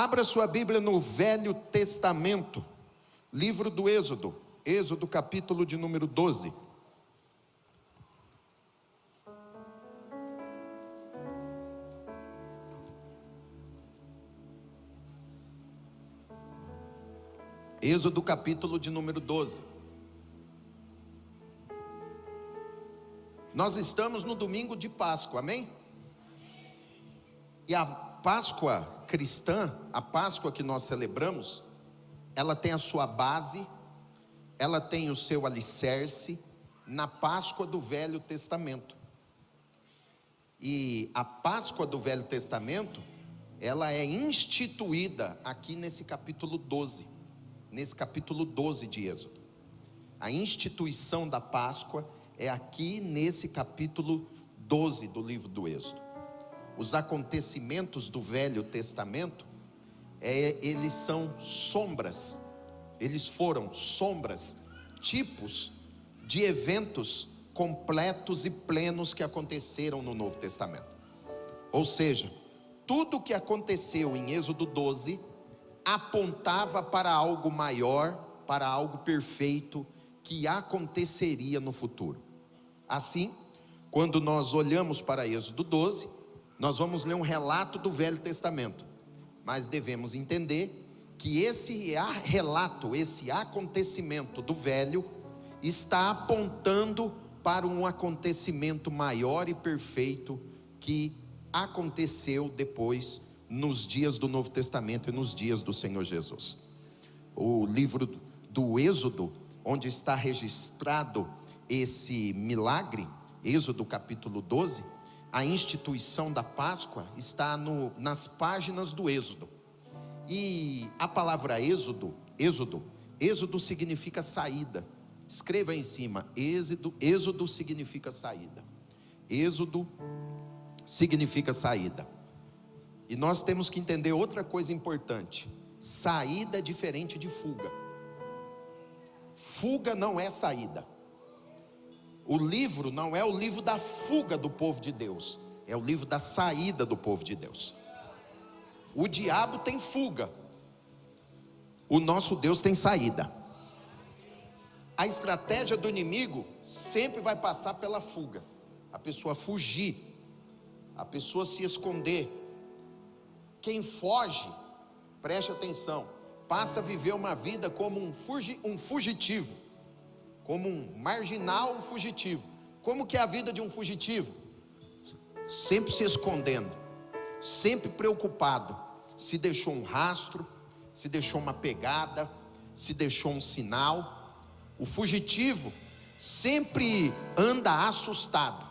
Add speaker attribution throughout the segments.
Speaker 1: Abra sua Bíblia no Velho Testamento, livro do Êxodo, Êxodo capítulo de número 12. Êxodo capítulo de número 12. Nós estamos no domingo de Páscoa, amém? E a Páscoa cristã, a Páscoa que nós celebramos, ela tem a sua base, ela tem o seu alicerce na Páscoa do Velho Testamento. E a Páscoa do Velho Testamento, ela é instituída aqui nesse capítulo 12, nesse capítulo 12 de Êxodo. A instituição da Páscoa é aqui nesse capítulo 12 do livro do Êxodo. Os acontecimentos do Velho Testamento, eles são sombras, eles foram sombras, tipos de eventos completos e plenos que aconteceram no Novo Testamento. Ou seja, tudo o que aconteceu em Êxodo 12 apontava para algo maior, para algo perfeito que aconteceria no futuro. Assim, quando nós olhamos para Êxodo 12, nós vamos ler um relato do Velho Testamento, mas devemos entender que esse relato, esse acontecimento do Velho, está apontando para um acontecimento maior e perfeito que aconteceu depois nos dias do Novo Testamento e nos dias do Senhor Jesus. O livro do Êxodo, onde está registrado esse milagre, Êxodo capítulo 12, a instituição da Páscoa está nas páginas do Êxodo. E a palavra Êxodo significa saída. Escreva aí em cima, Êxodo significa saída. Êxodo significa saída. E nós temos que entender outra coisa importante: saída é diferente de fuga. Fuga não é saída. O livro não é o livro da fuga do povo de Deus, é o livro da saída do povo de Deus. O diabo tem fuga, o nosso Deus tem saída. A estratégia do inimigo sempre vai passar pela fuga, a pessoa fugir, a pessoa se esconder. Quem foge, preste atenção, passa a viver uma vida como um fugitivo, como um marginal, um fugitivo. Como que é a vida de um fugitivo? Sempre se escondendo, sempre preocupado, se deixou um rastro, se deixou uma pegada, se deixou um sinal. O fugitivo sempre anda assustado.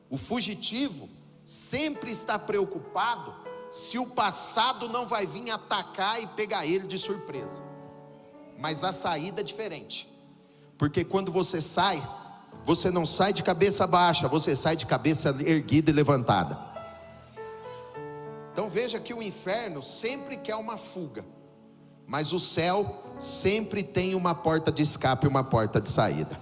Speaker 1: O fugitivo sempre está preocupado se o passado não vai vir atacar e pegar ele de surpresa. Mas a saída é diferente, porque quando você sai, você não sai de cabeça baixa, você sai de cabeça erguida e levantada. Então veja que o inferno sempre quer uma fuga, mas o céu sempre tem uma porta de escape, uma porta de saída.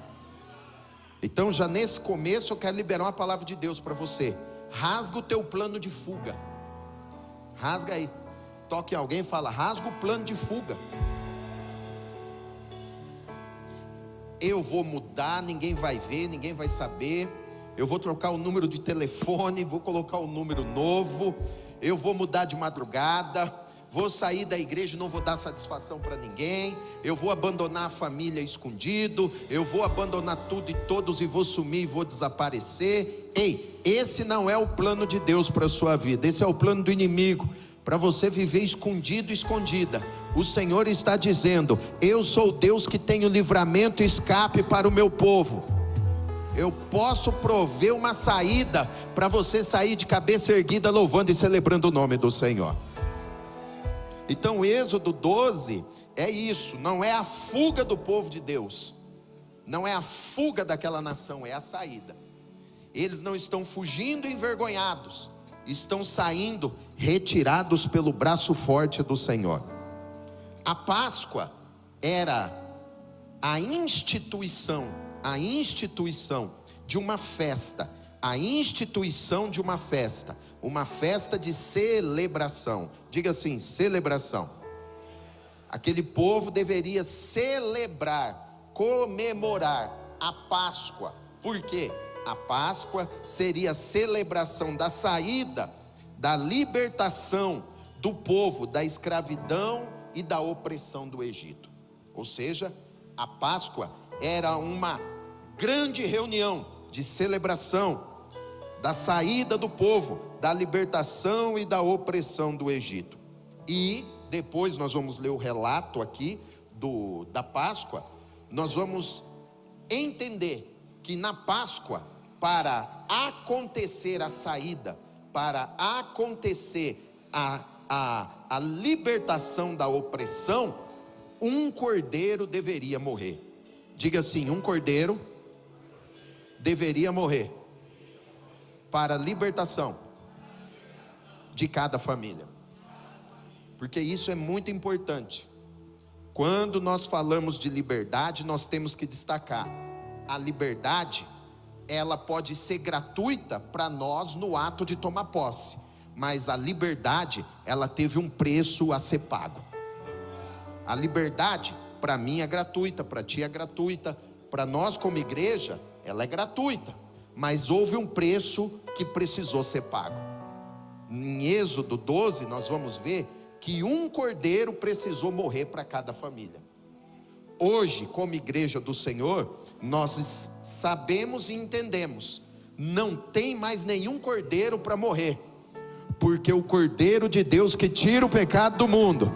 Speaker 1: Então já nesse começo eu quero liberar uma palavra de Deus para você. Rasga o teu plano de fuga. Rasga aí, toque em alguém e fala: rasga o plano de fuga. Eu vou mudar, ninguém vai ver, ninguém vai saber. Eu vou trocar o número de telefone, vou colocar um número novo. Eu vou mudar de madrugada, vou sair da igreja e não vou dar satisfação para ninguém. Eu vou abandonar a família escondido. Eu vou abandonar tudo e todos e vou sumir e vou desaparecer. Ei, esse não é o plano de Deus para a sua vida. Esse é o plano do inimigo, para você viver escondido e escondida. O Senhor está dizendo: eu sou o Deus que tenho livramento e escape para o meu povo. Eu posso prover uma saída para você sair de cabeça erguida, louvando e celebrando o nome do Senhor. Então Êxodo 12 é isso, não é a fuga do povo de Deus, não é a fuga daquela nação, é a saída. Eles não estão fugindo envergonhados, estão saindo retirados pelo braço forte do Senhor. A Páscoa era a instituição de uma festa, uma festa de celebração. Diga assim: celebração. Aquele povo deveria celebrar, comemorar a Páscoa. Por quê? A Páscoa seria a celebração da saída, da libertação do povo da escravidão e da opressão do Egito. Ou seja, a Páscoa era uma grande reunião de celebração da saída do povo, da libertação e da opressão do Egito. E depois nós vamos ler o relato aqui da Páscoa. Nós vamos entender que na Páscoa, para acontecer a saída, para acontecer a libertação da opressão, um cordeiro deveria morrer. Diga assim: um cordeiro deveria morrer para a libertação de cada família. Porque isso é muito importante. Quando nós falamos de liberdade, nós temos que destacar: a liberdade, ela pode ser gratuita para nós no ato de tomar posse, mas a liberdade, ela teve um preço a ser pago. A liberdade, para mim é gratuita, para ti é gratuita, para nós como igreja, ela é gratuita, mas houve um preço que precisou ser pago. Em Êxodo 12, nós vamos ver que um cordeiro precisou morrer para cada família. Hoje, como igreja do Senhor, nós sabemos e entendemos: não tem mais nenhum cordeiro para morrer, porque o Cordeiro de Deus que tira o pecado do mundo,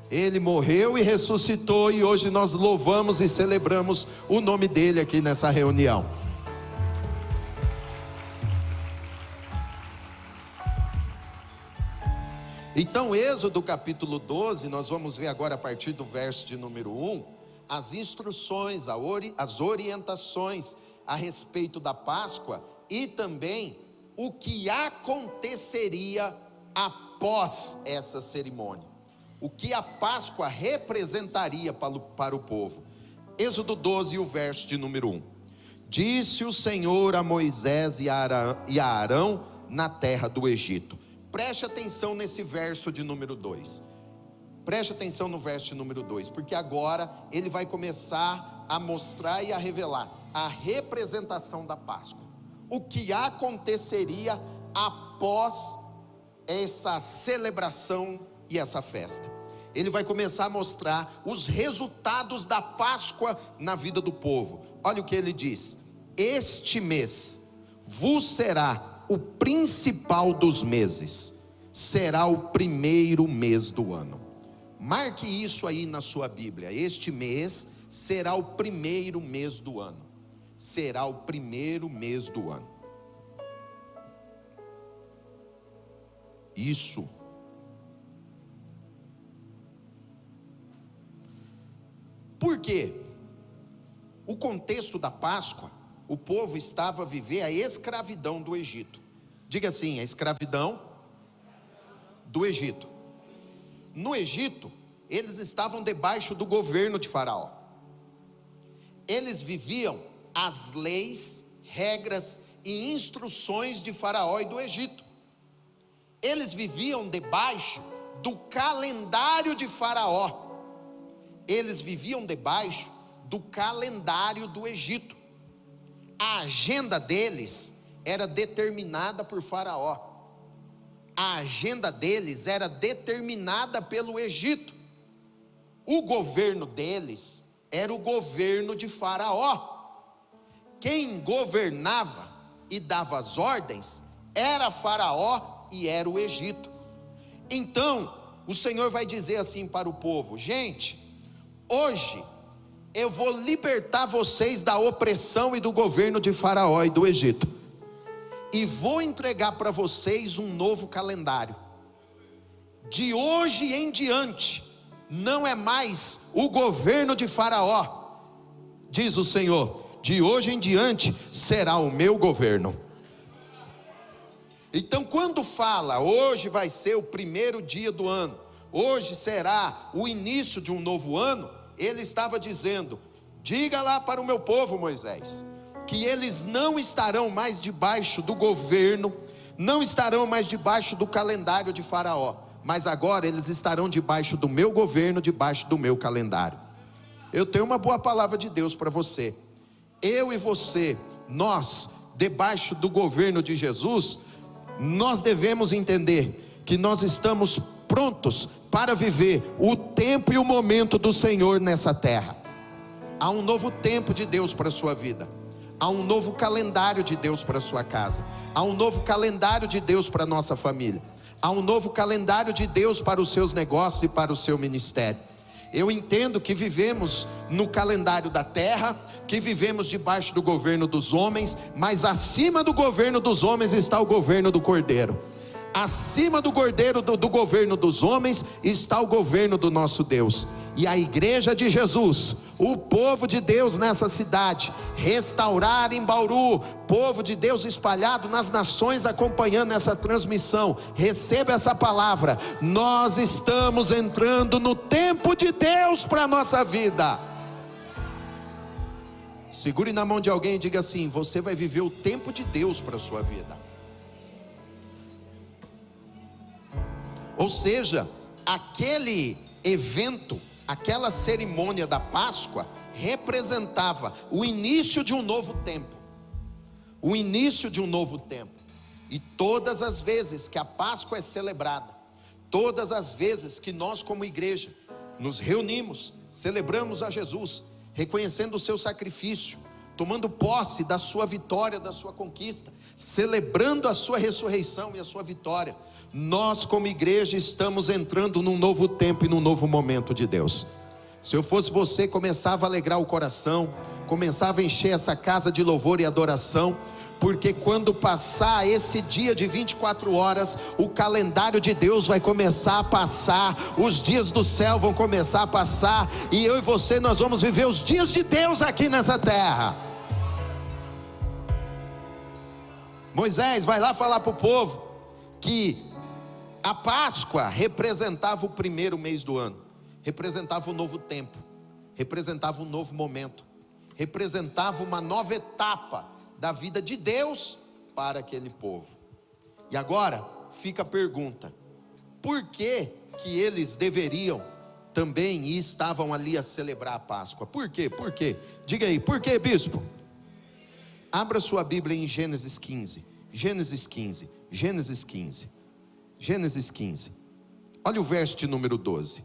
Speaker 1: Ele morreu e ressuscitou, e hoje nós louvamos e celebramos o nome dele aqui nessa reunião. Então, Êxodo capítulo 12, nós vamos ver agora a partir do verso de número 1, as instruções, as orientações a respeito da Páscoa, e também o que aconteceria após essa cerimônia, o que a Páscoa representaria para o povo. Êxodo 12, o verso de número 1: Disse o Senhor a Moisés e a Arão na terra do Egito. Preste atenção nesse verso de número 2. Preste atenção no verso de número 2, porque agora ele vai começar a mostrar e a revelar a representação da Páscoa. O que aconteceria após essa celebração e essa festa. Ele vai começar a mostrar os resultados da Páscoa na vida do povo. Olha o que ele diz: este mês vos será o principal dos meses, será o primeiro mês do ano. Marque isso aí na sua Bíblia: este mês será o primeiro mês do ano. Será o primeiro mês do ano. Isso. Por quê? O contexto da Páscoa, o povo estava a viver a escravidão do Egito. Diga assim: a escravidão do Egito. No Egito, eles estavam debaixo do governo de Faraó. Eles viviam as leis, regras e instruções de Faraó e do Egito. Eles viviam debaixo do calendário de Faraó. Eles viviam debaixo do calendário do Egito. A agenda deles era determinada por Faraó. A agenda deles era determinada pelo Egito. O governo deles era o governo de Faraó. Quem governava e dava as ordens era Faraó e era o Egito. Então, o Senhor vai dizer assim para o povo: gente, hoje eu vou libertar vocês da opressão e do governo de Faraó e do Egito, e vou entregar para vocês um novo calendário. De hoje em diante, não é mais o governo de Faraó, diz o Senhor, de hoje em diante será o meu governo. Então, quando fala, hoje vai ser o primeiro dia do ano, hoje será o início de um novo ano, ele estava dizendo: diga lá para o meu povo, Moisés, que eles não estarão mais debaixo do governo não estarão mais debaixo do calendário de Faraó, mas agora eles estarão debaixo do meu governo, debaixo do meu calendário. Eu tenho uma boa palavra de Deus para você. Eu e você, nós, debaixo do governo de Jesus, nós devemos entender que nós estamos prontos para viver o tempo e o momento do Senhor nessa terra. Há um novo tempo de Deus para a sua vida. Há um novo calendário de Deus para a sua casa. Há um novo calendário de Deus para a nossa família. Há um novo calendário de Deus para os seus negócios e para o seu ministério. Eu entendo que vivemos no calendário da terra, que vivemos debaixo do governo dos homens, mas acima do governo dos homens está o governo do Cordeiro. Acima do governo dos homens está o governo do nosso Deus. E a igreja de Jesus, o povo de Deus nessa cidade, Restaurar em Bauru, povo de Deus espalhado nas nações acompanhando essa transmissão, receba essa palavra. Nós estamos entrando no tempo de Deus para a nossa vida. Segure na mão de alguém e diga assim: você vai viver o tempo de Deus para a sua vida. Ou seja, aquele evento, aquela cerimônia da Páscoa representava o início de um novo tempo. O início de um novo tempo. E todas as vezes que a Páscoa é celebrada, todas as vezes que nós como igreja nos reunimos, celebramos a Jesus, reconhecendo o seu sacrifício, tomando posse da sua vitória, da sua conquista, celebrando a sua ressurreição e a sua vitória, nós como igreja estamos entrando num novo tempo e num novo momento de Deus. Se eu fosse você, começava a alegrar o coração, começava a encher essa casa de louvor e adoração, porque quando passar esse dia de 24 horas, o calendário de Deus vai começar a passar, os dias do céu vão começar a passar, e eu e você, nós vamos viver os dias de Deus aqui nessa terra. Moisés vai lá falar para o povo que a Páscoa representava o primeiro mês do ano, representava um novo tempo, representava um novo momento, representava uma nova etapa da vida de Deus para aquele povo. E agora fica a pergunta: por que que eles deveriam também e estavam ali a celebrar a Páscoa? Por quê? Por quê? Diga aí, por quê, bispo? Abra sua Bíblia em Gênesis 15. Gênesis 15. Gênesis 15. Gênesis 15. Olha o verso de número 12.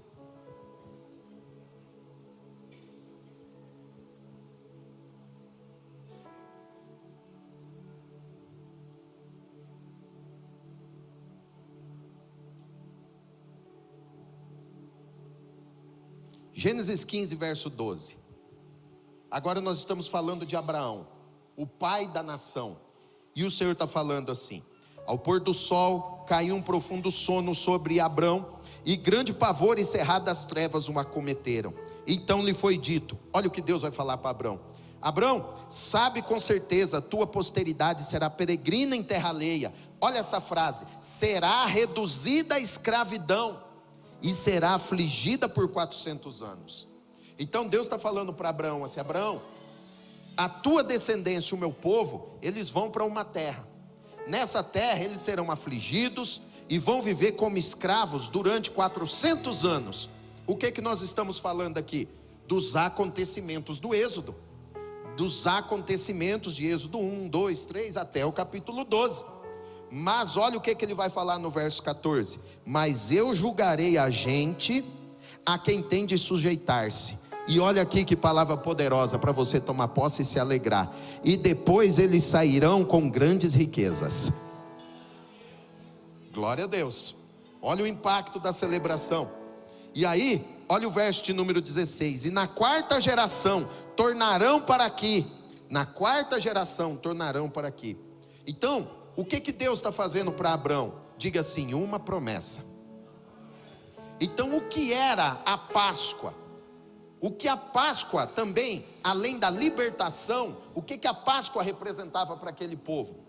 Speaker 1: Gênesis 15, verso 12. Agora nós estamos falando de Abraão, o pai da nação. E o Senhor está falando assim: ao pôr do sol, caiu um profundo sono sobre Abrão, e grande pavor e cerradas trevas o acometeram. Então lhe foi dito, olha o que Deus vai falar para Abrão: Abrão, sabe com certeza, tua posteridade será peregrina em terra alheia. Olha essa frase: será reduzida à escravidão, e será afligida por 400 anos. Então Deus está falando para Abraão assim: Abraão, a tua descendência, o meu povo, eles vão para uma terra. Nessa terra eles serão afligidos e vão viver como escravos durante 400 anos. O que nós estamos falando aqui? Dos acontecimentos do Êxodo. Dos acontecimentos de Êxodo 1, 2, 3 até o capítulo 12. Mas olha o que ele vai falar no verso 14: mas eu julgarei a gente a quem tem de sujeitar-se. E olha aqui que palavra poderosa para você tomar posse e se alegrar: e depois eles sairão com grandes riquezas. Glória a Deus. Olha o impacto da celebração. E aí, olha o verso de número 16: e na quarta geração tornarão para aqui. Na quarta geração tornarão para aqui. Então, o que Deus está fazendo para Abrão? Diga assim: uma promessa. Então, o que era a Páscoa? O que a Páscoa também, além da libertação, o que a Páscoa representava para aquele povo?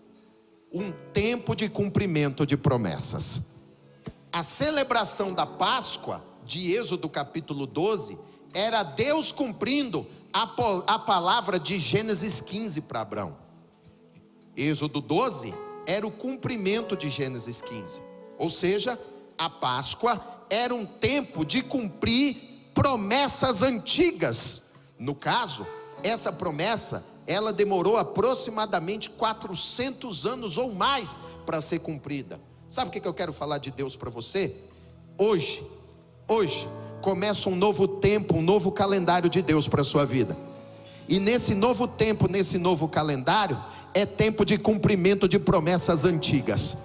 Speaker 1: Um tempo de cumprimento de promessas. A celebração da Páscoa, de Êxodo capítulo 12, era Deus cumprindo a palavra de Gênesis 15 para Abrão. Êxodo 12 era o cumprimento de Gênesis 15. Ou seja, a Páscoa era um tempo de cumprir promessas antigas. No caso, essa promessa, ela demorou aproximadamente 400 anos ou mais para ser cumprida. Sabe o que eu quero falar de Deus para você? Hoje começa um novo tempo, um novo calendário de Deus para a sua vida. E nesse novo tempo, nesse novo calendário, é tempo de cumprimento de promessas antigas.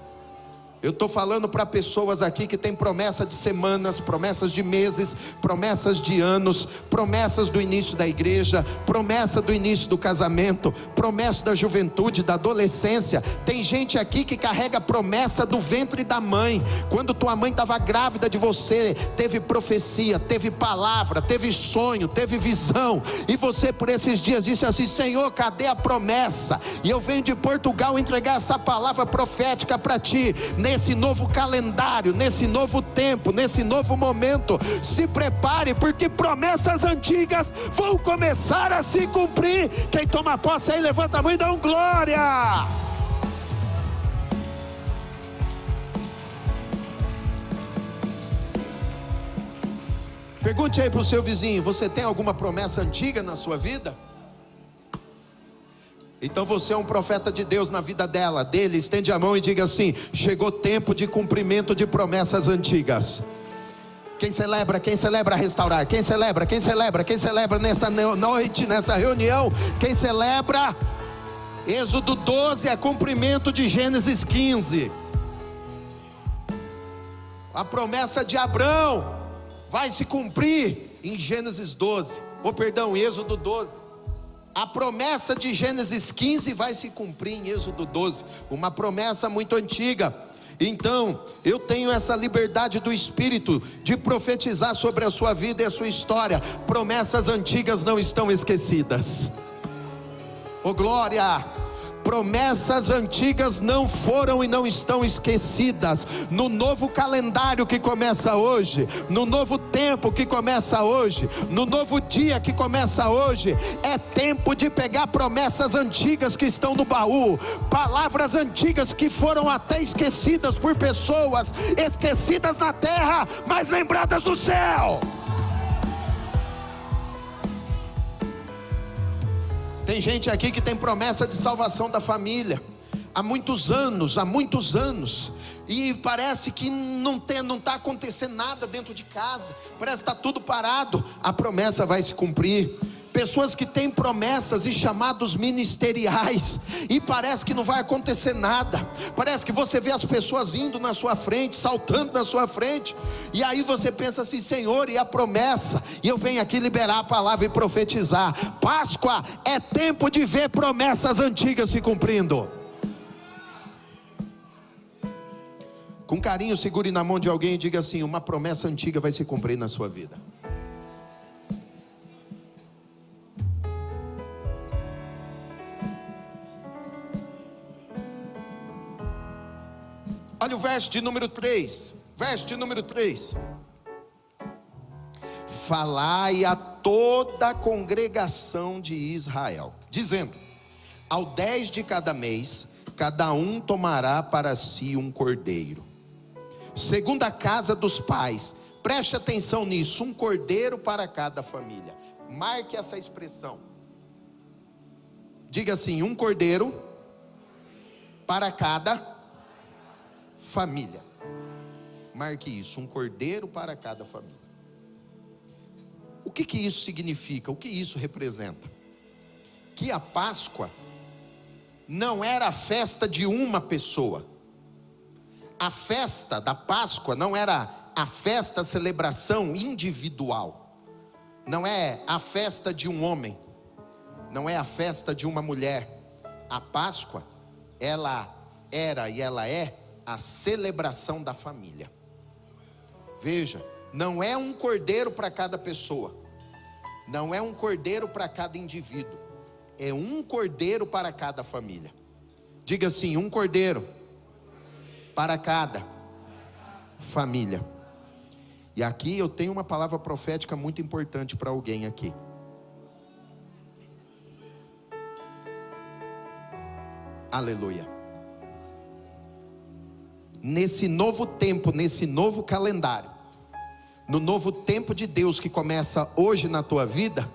Speaker 1: Eu estou falando para pessoas aqui que têm promessa de semanas, promessas de meses, promessas de anos, promessas do início da igreja, promessa do início do casamento, promessa da juventude, da adolescência. Tem gente aqui que carrega promessa do ventre da mãe. Quando tua mãe estava grávida de você, teve profecia, teve palavra, teve sonho, teve visão, e você por esses dias disse assim: Senhor, cadê a promessa? E eu venho de Portugal entregar essa palavra profética para ti. Nesse novo calendário, nesse novo tempo, nesse novo momento, se prepare, porque promessas antigas vão começar a se cumprir. Quem toma posse aí, levanta a mão e dá glória. Pergunte aí para o seu vizinho: você tem alguma promessa antiga na sua vida? Então você é um profeta de Deus na vida dele. Estende a mão e diga assim: chegou tempo de cumprimento de promessas antigas. Quem celebra restaurar? Quem celebra nessa noite, nessa reunião? Quem celebra? Êxodo 12 é cumprimento de Gênesis 15. A promessa de Abraão vai se cumprir em Gênesis 12, Êxodo 12. A promessa de Gênesis 15 vai se cumprir em Êxodo 12, uma promessa muito antiga. Então, eu tenho essa liberdade do Espírito de profetizar sobre a sua vida e a sua história. Promessas antigas não estão esquecidas. Oh glória! Promessas antigas não foram e não estão esquecidas. No novo calendário que começa hoje, no novo tempo que começa hoje, no novo dia que começa hoje, é tempo de pegar promessas antigas que estão no baú, palavras antigas que foram até esquecidas por pessoas, esquecidas na terra, mas lembradas no céu. Tem gente aqui que tem promessa de salvação da família há muitos anos, e parece que não está acontecendo nada dentro de casa, parece que está tudo parado. A promessa vai se cumprir. Pessoas que têm promessas e chamados ministeriais, e parece que não vai acontecer nada. Parece que você vê as pessoas indo na sua frente, saltando na sua frente, e aí você pensa assim: Senhor, e a promessa? E eu venho aqui liberar a palavra e profetizar. Páscoa é tempo de ver promessas antigas se cumprindo. Com carinho, segure na mão de alguém e diga assim: uma promessa antiga vai se cumprir na sua vida. Olha o verso de número 3. Falai a toda a congregação de Israel, dizendo: ao 10 de cada mês, cada um tomará para si um cordeiro, segundo a casa dos pais. Preste atenção nisso: um cordeiro para cada família. Marque essa expressão. Diga assim: um cordeiro para cada família. Marque isso: um cordeiro para cada família. O que isso significa? O que isso representa? Que a Páscoa não era a festa de uma pessoa. A festa da Páscoa não era a festa, a celebração individual. Não é a festa de um homem, não é a festa de uma mulher. A Páscoa, ela era e ela é a celebração da família. Veja, não é um cordeiro para cada pessoa, não é um cordeiro para cada indivíduo, é um cordeiro para cada família. Diga assim: um cordeiro para cada família. E aqui eu tenho uma palavra profética muito importante para alguém aqui. Aleluia. nesse novo tempo, nesse novo calendário, no novo tempo de Deus que começa hoje na tua vida,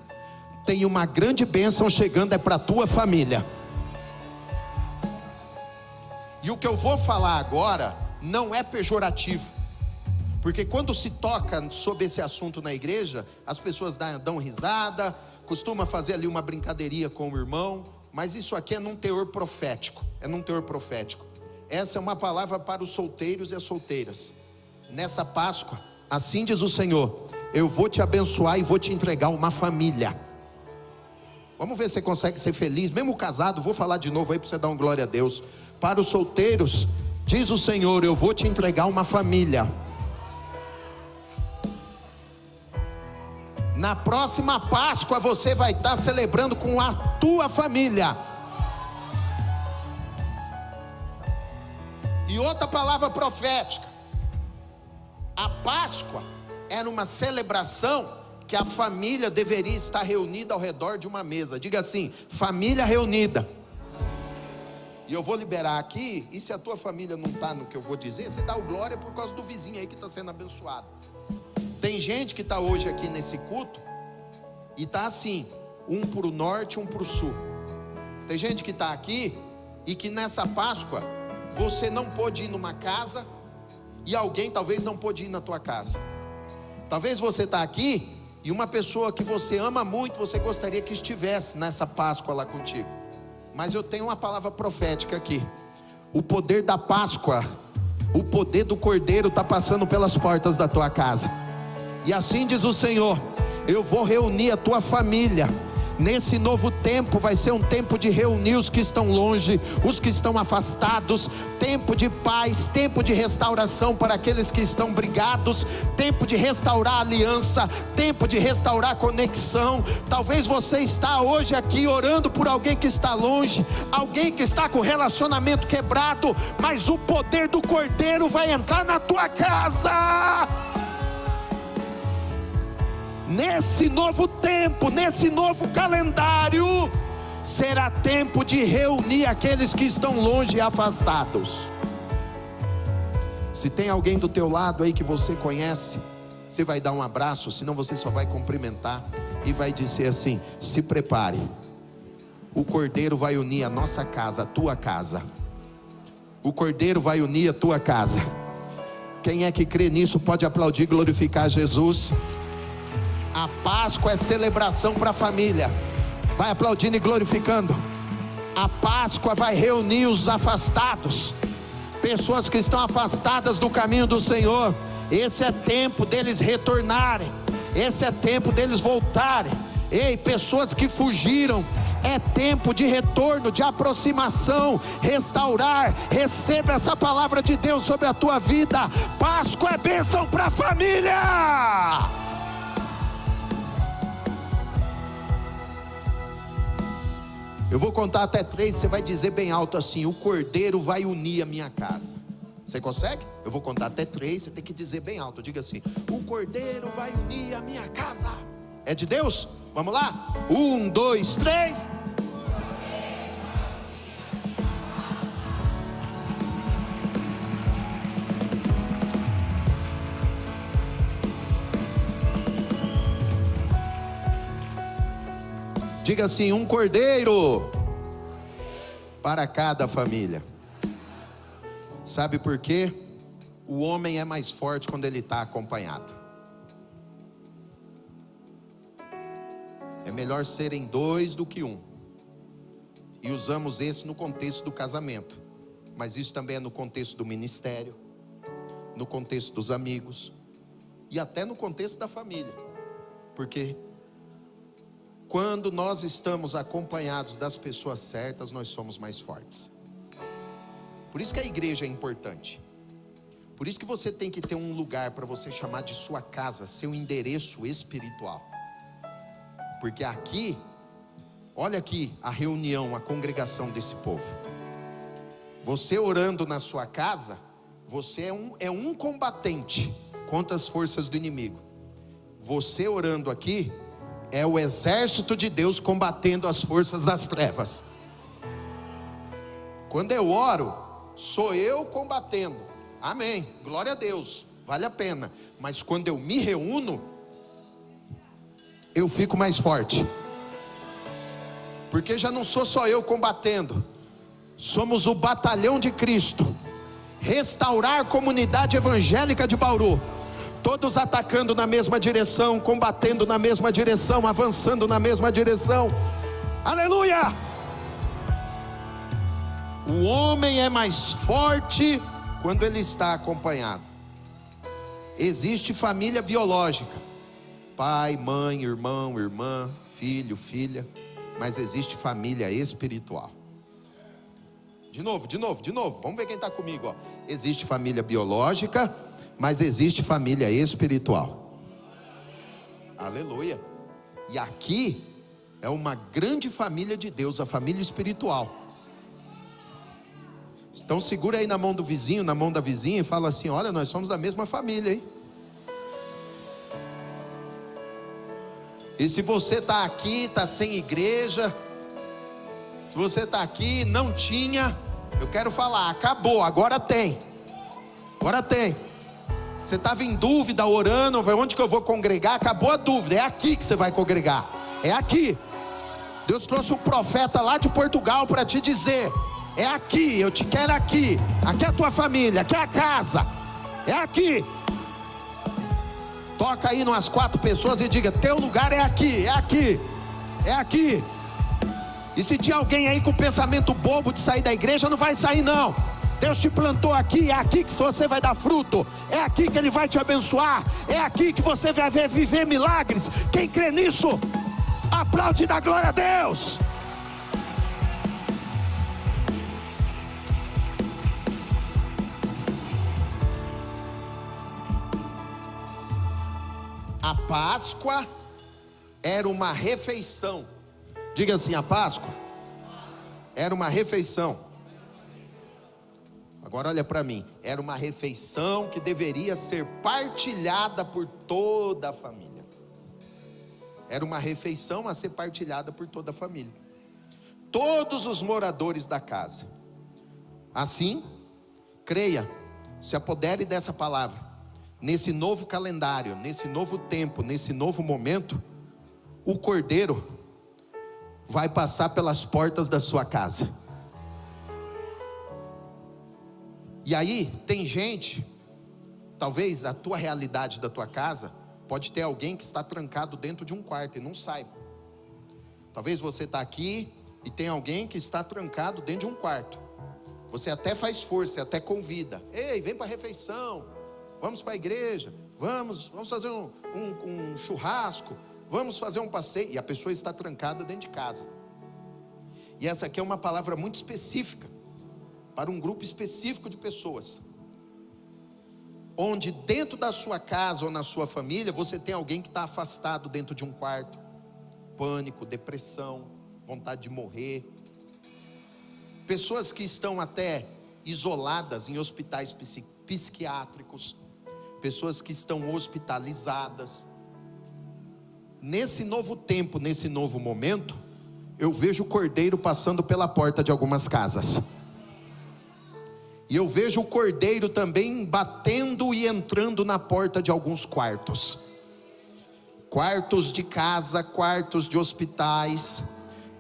Speaker 1: tem uma grande bênção chegando, é para a tua família. E o que eu vou falar agora não é pejorativo, porque quando se toca sobre esse assunto na igreja, as pessoas dão risada, costuma fazer ali uma brincadeirinha com o irmão, mas isso aqui é num teor profético, Essa é uma palavra para os solteiros e as solteiras. Nessa Páscoa, assim diz o Senhor: eu vou te abençoar e vou te entregar uma família. Vamos ver se você consegue ser feliz, mesmo casado. Vou falar de novo aí para você dar um glória a Deus. Para os solteiros, diz o Senhor: eu vou te entregar uma família. Na próxima Páscoa você vai estar celebrando com a tua família. E outra palavra profética: a Páscoa era uma celebração que a família deveria estar reunida ao redor de uma mesa. Diga assim: família reunida. E eu vou liberar aqui, e se a tua família não está no que eu vou dizer, você dá o glória por causa do vizinho aí que está sendo abençoado. Tem gente que está hoje aqui nesse culto e está assim, um para o norte, um para o sul. Tem gente que está aqui e que nessa Páscoa você não pôde ir numa casa, e alguém talvez não pôde ir na tua casa. Talvez você está aqui e uma pessoa que você ama muito, você gostaria que estivesse nessa Páscoa lá contigo. Mas eu tenho uma palavra profética aqui: o poder da Páscoa, o poder do Cordeiro está passando pelas portas da tua casa. E assim diz o Senhor: eu vou reunir a tua família. Nesse novo tempo vai ser um tempo de reunir os que estão longe, os que estão afastados, tempo de paz, tempo de restauração para aqueles que estão brigados, tempo de restaurar a aliança, tempo de restaurar a conexão. Talvez você está hoje aqui orando por alguém que está longe, alguém que está com o relacionamento quebrado, mas o poder do Cordeiro vai entrar na tua casa. Nesse novo tempo, nesse novo calendário, será tempo de reunir aqueles que estão longe e afastados. Se tem alguém do teu lado aí que você conhece, você vai dar um abraço, senão você só vai cumprimentar e vai dizer assim: se prepare, o Cordeiro vai unir a nossa casa, a tua casa. O Cordeiro vai unir a tua casa. Quem é que crê nisso pode aplaudir e glorificar Jesus. A Páscoa é celebração para a família. Vai aplaudindo e glorificando. A Páscoa vai reunir os afastados, pessoas que estão afastadas do caminho do Senhor. Esse é tempo deles retornarem, esse é tempo deles voltarem. Ei, pessoas que fugiram, é tempo de retorno, de aproximação, restaurar. Receba essa palavra de Deus sobre a tua vida. Páscoa é bênção para a família. Eu vou contar até 3, você vai dizer bem alto assim: o Cordeiro vai unir a minha casa. Você consegue? Eu vou contar até 3, você tem que dizer bem alto. Diga assim: o Cordeiro vai unir a minha casa. É de Deus? Vamos lá? 1, 2, 3. Diga assim: um cordeiro para cada família. Sabe por quê? O homem é mais forte quando ele está acompanhado. É melhor serem 2 do que 1. E usamos esse no contexto do casamento, mas isso também é no contexto do ministério, no contexto dos amigos e até no contexto da família. Porque quando nós estamos acompanhados das pessoas certas, nós somos mais fortes. Por isso que a igreja é importante. Por isso que você tem que ter um lugar para você chamar de sua casa, seu endereço espiritual. Porque aqui, olha aqui a reunião, a congregação desse povo. Você orando na sua casa, você é um combatente contra as forças do inimigo. Você orando aqui é o exército de Deus combatendo as forças das trevas. Quando eu oro, sou eu combatendo Amém, glória a Deus, vale a pena. Mas quando eu me reúno, eu fico mais forte. Porque já não sou só eu combatendo, somos o batalhão de Cristo. Restaurar a comunidade evangélica de Bauru. Todos atacando na mesma direção, combatendo na mesma direção, avançando na mesma direção. Aleluia! O homem é mais forte quando ele está acompanhado. Existe família biológica, pai, mãe, irmão, irmã, filho, filha. Mas existe família espiritual. De novo, vamos ver quem está comigo, ó. Existe família biológica, mas existe família espiritual. Aleluia. E aqui é uma grande família de Deus, a família espiritual. Então segura aí na mão do vizinho, na mão da vizinha, e fala assim: olha, nós somos da mesma família, hein? E se você está aqui, está sem igreja, se você está aqui, não tinha, eu quero falar, acabou, agora tem. Agora tem. Você estava em dúvida, orando, onde que eu vou congregar? Acabou a dúvida, é aqui que você vai congregar. É aqui. Deus trouxe um profeta lá de Portugal para te dizer: é aqui, eu te quero aqui. Aqui é a tua família, aqui é a casa. É aqui. Toca aí umas 4 pessoas e diga: teu lugar é aqui, é aqui, é aqui. E se tinha alguém aí com pensamento bobo de sair da igreja, não vai sair não. Deus te plantou aqui, é aqui que você vai dar fruto, é aqui que Ele vai te abençoar, é aqui que você vai viver milagres. Quem crê nisso, aplaude e dá glória a Deus. A Páscoa era uma refeição. Diga assim: a Páscoa era uma refeição. Agora olha para mim. Era uma refeição que deveria ser partilhada por toda a família. Era uma refeição a ser partilhada por toda a família. Todos os moradores da casa. Assim, creia, se apodere dessa palavra. Nesse novo calendário, nesse novo tempo, nesse novo momento, o Cordeiro vai passar pelas portas da sua casa. E aí, tem gente, talvez a tua realidade da tua casa, pode ter alguém que está trancado dentro de um quarto e não saiba. Talvez você está aqui e tem alguém que está trancado dentro de um quarto. Você até faz força, até convida: ei, vem para a refeição. Vamos para a igreja, vamos fazer um churrasco, vamos fazer um passeio. E a pessoa está trancada dentro de casa. E essa aqui é uma palavra muito específica, para um grupo específico de pessoas. Onde dentro da sua casa ou na sua família, você tem alguém que está afastado dentro de um quarto. Pânico, depressão, vontade de morrer. Pessoas que estão até isoladas em hospitais psiquiátricos. Pessoas que estão hospitalizadas. Nesse novo tempo, nesse novo momento, eu vejo o Cordeiro passando pela porta de algumas casas. E eu vejo o Cordeiro também batendo e entrando na porta de alguns quartos. Quartos de casa, quartos de hospitais,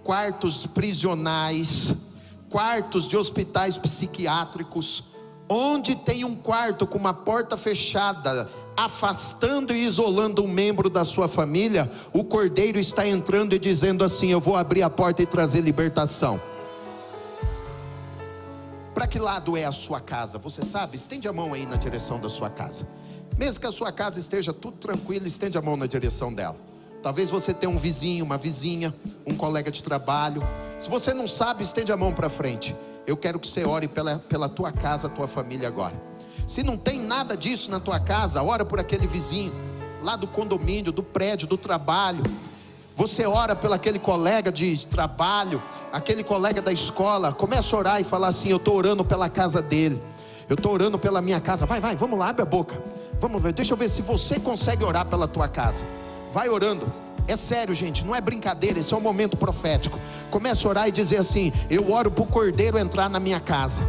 Speaker 1: quartos prisionais, quartos de hospitais psiquiátricos. Onde tem um quarto com uma porta fechada, afastando e isolando um membro da sua família, o Cordeiro está entrando e dizendo assim: eu vou abrir a porta e trazer libertação. Para que lado é a sua casa? Você sabe? Estende a mão aí na direção da sua casa. Mesmo que a sua casa esteja tudo tranquilo, estende a mão na direção dela. Talvez você tenha um vizinho, uma vizinha, um colega de trabalho. Se você não sabe, estende a mão para frente. Eu quero que você ore pela tua casa, tua família agora. Se não tem nada disso na tua casa, ora por aquele vizinho, lá do condomínio, do prédio, do trabalho. Você ora pelo aquele colega de trabalho, aquele colega da escola. Começa a orar e falar assim: eu estou orando pela casa dele, eu estou orando pela minha casa. Vai, vamos lá, abre a boca. Vamos ver, deixa eu ver se você consegue orar pela tua casa. Vai orando. É sério, gente, não é brincadeira, esse é um momento profético. Começa a orar e dizer assim: eu oro para o Cordeiro entrar na minha casa.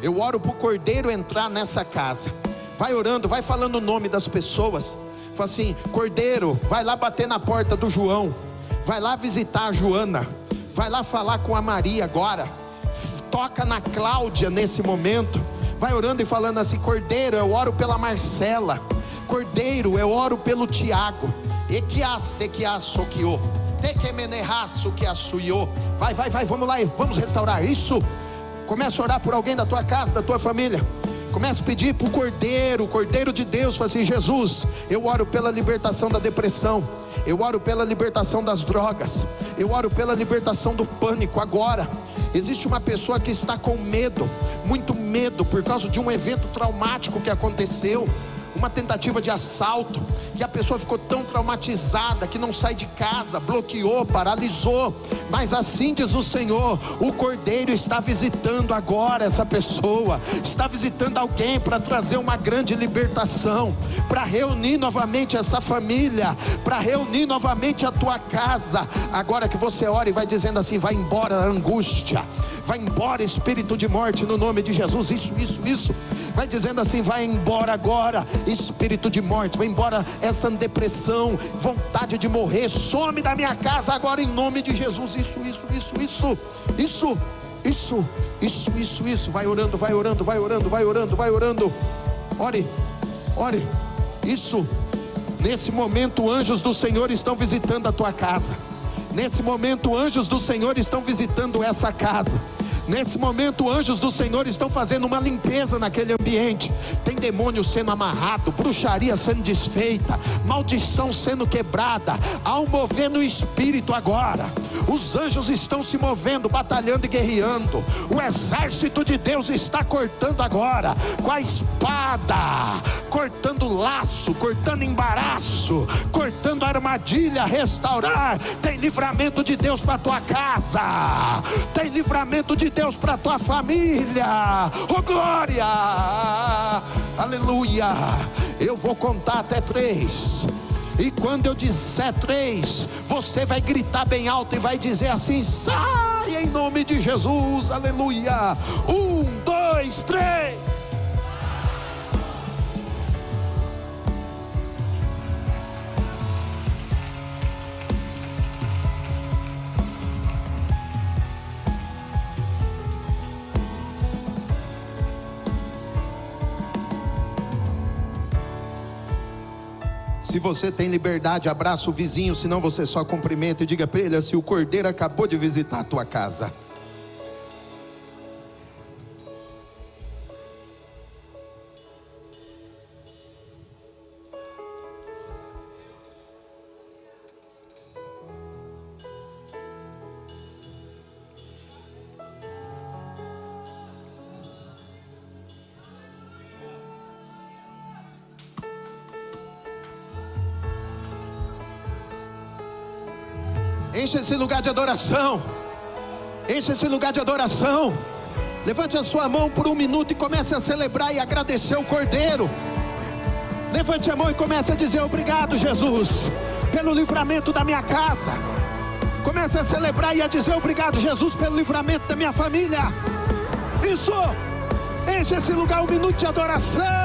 Speaker 1: Eu oro para o Cordeiro entrar nessa casa. Vai orando, vai falando o nome das pessoas. Fala assim: Cordeiro, vai lá bater na porta do João, vai lá visitar a Joana, vai lá falar com a Maria agora, toca na Cláudia nesse momento. Vai orando e falando assim: Cordeiro, eu oro pela Marcela. Cordeiro, eu oro pelo Tiago. Vai, vamos lá, vamos restaurar isso. Começa a orar por alguém da tua casa, da tua família. Começa a pedir para o Cordeiro, o Cordeiro de Deus. Fala assim: Jesus, eu oro pela libertação da depressão, eu oro pela libertação das drogas, eu oro pela libertação do pânico. Agora, existe uma pessoa que está com medo, muito medo, por causa de um evento traumático que aconteceu, uma tentativa de assalto, e a pessoa ficou tão traumatizada que não sai de casa, bloqueou, paralisou. Mas assim diz o Senhor: o Cordeiro está visitando agora essa pessoa, está visitando alguém para trazer uma grande libertação, para reunir novamente essa família, para reunir novamente a tua casa. Agora que você ora e vai dizendo assim: vai embora a angústia, vai embora espírito de morte no nome de Jesus. Isso. Vai dizendo assim: vai embora agora espírito de morte, vai embora essa depressão, vontade de morrer, some da minha casa agora em nome de Jesus. Isso. Vai orando. Ore. Isso. Nesse momento, anjos do Senhor estão visitando a tua casa. Nesse momento, anjos do Senhor estão visitando essa casa. Nesse momento, anjos do Senhor estão fazendo uma limpeza naquele ambiente. Tem demônio sendo amarrado, bruxaria sendo desfeita, maldição sendo quebrada. Há um mover no espírito agora. Os anjos estão se movendo, batalhando e guerreando. O exército de Deus está cortando agora com a espada, cortando laço, cortando embaraço, cortando armadilha. Restaurar. Tem livramento de Deus para tua casa, tem livramento de Deus para tua família. Oh glória, aleluia. Eu vou contar até 3, e quando eu disser 3, você vai gritar bem alto e vai dizer assim: sai em nome de Jesus, aleluia. 1, 2, 3. Se você tem liberdade, abraça o vizinho, senão você só cumprimenta e diga para ele assim: o Cordeiro acabou de visitar a tua casa. Enche esse lugar de adoração. Enche esse lugar de adoração. Levante a sua mão por 1 minuto e comece a celebrar e agradecer o Cordeiro. Levante a mão e comece a dizer: obrigado, Jesus, pelo livramento da minha casa. Comece a celebrar e a dizer: obrigado, Jesus, pelo livramento da minha família. Isso. Enche esse lugar 1 minuto de adoração.